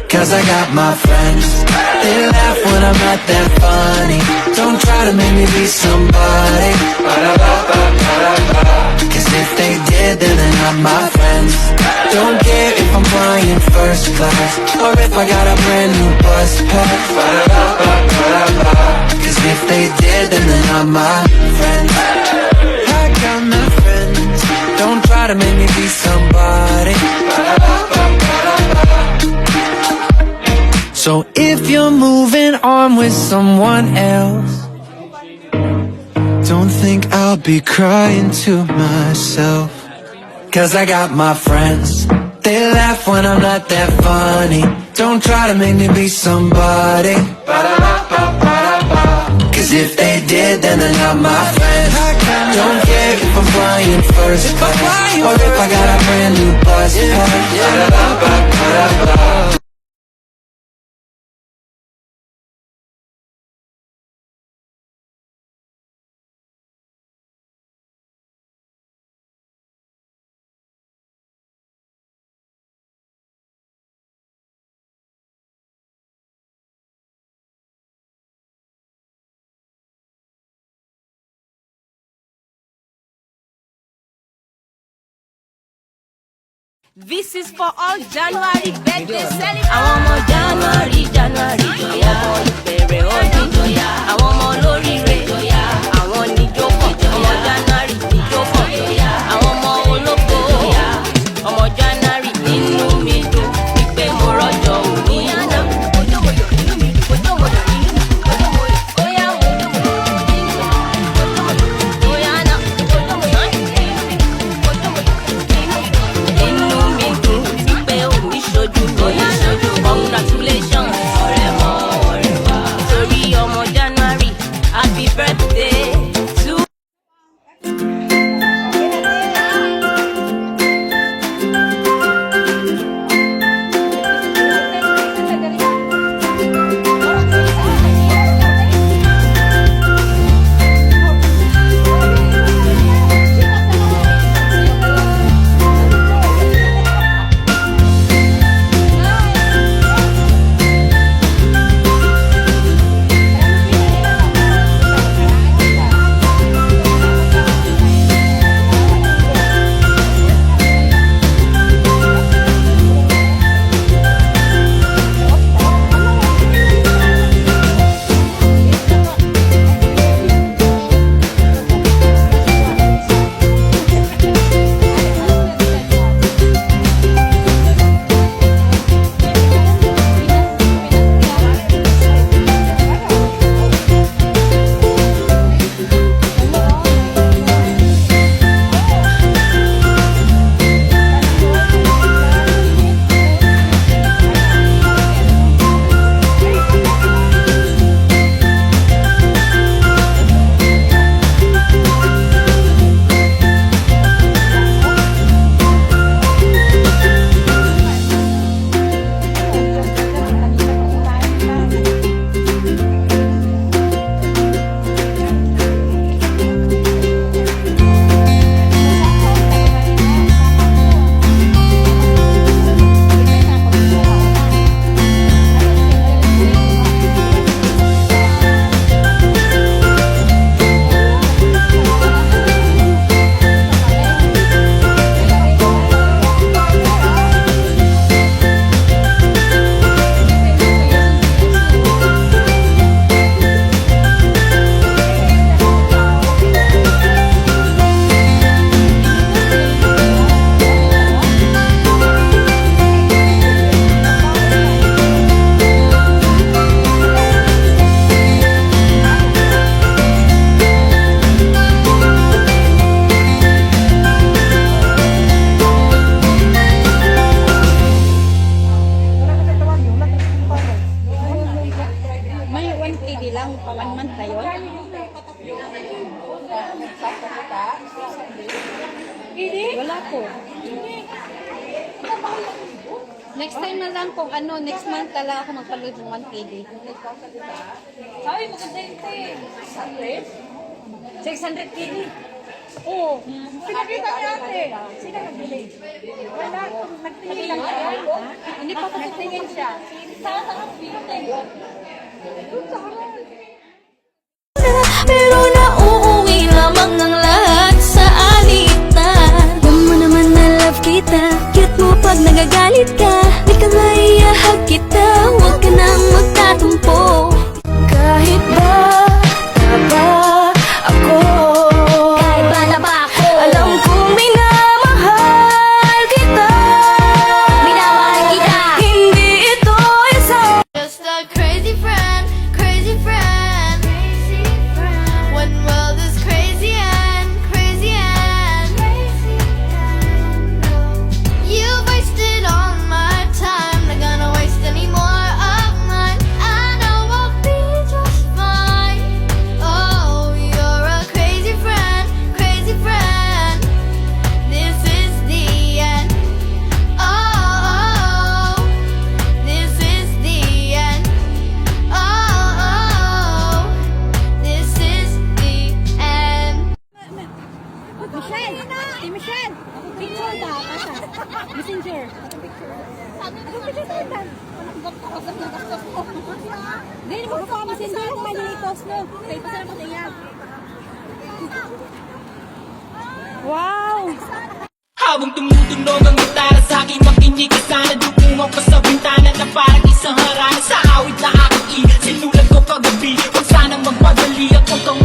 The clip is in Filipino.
Cause I got my friends. They laugh when I'm not that funny. Don't try to make me be somebody. Cause if they did, then they're not my friends. Don't care if I'm flying first class, or if I got a brand new bus pass. Cause if they did, then they're not my friends. I got my friends. Don't try to make me be somebody. So if you're moving on with someone else, don't think I'll be crying to myself. Cause I got my friends. They laugh when I'm not that funny. Don't try to make me be somebody. Cause if they did, then they're not my friends. Don't care if I'm flying first class, or if I got a brand new bus pass. This is for all January birthday celebrants. Àwọn ọmọ January jọ̀yà. Àwọn ọmọ ìbẹ̀rẹ̀ ọdún jọ̀yà. Àwọn ọmọ olóríire jọ̀yà. Àwọn níjókòó ọmọ January níjókòó jọ̀yà. Àwọn ọmọ ológo jọ̀yà. Ọmọ January nínú mi dùn wípé mo rọ́jọ́ òní. Congratulations, torí ọmọ January, happy birthday to Wala po. Next time na lang kung ano, next month tala ako magpaload ng 1 KD. Ay, maganda yun, te. 600 KD. Oo. Pinakita niya ate. Sino nagbili? Wala. Nagtingin lang siya. Hindi pa nagtingin siya. Saan sa hospital? Doon sa harap. Pero nauuwi lamang ng lahat sa alitan. Alam mo naman na love kita, cute mo pag nagagalit ka. Di ka maiyahag kita, huwag ka nang magtatumpo. Kahit ba ako, kahit ba na ba ako, alam kong minamahal kita. Minamahal kita. Hindi ito isang just a crazy friend, crazy friend. One world is crazy and crazy and you wasted all my time, not gonna waste any more of mine. I know I'll be just fine. Oh, you're a crazy friend, crazy friend. This is the end. Oh, this is the end. Oh, this is the end. Michelle! Si Michelle! Picture da, kasa. Messenger. Picture da. Hindi mo pa messenger yung malitos no. Kaya pa sa niya. Wow! Habang tumutunog ang gitara sa aking makinig ka sana dumungaw pa sa bintana na parang isang harana sa awit na aking sinulat ko kagabi. Huwag sanang magmadali at huwag kang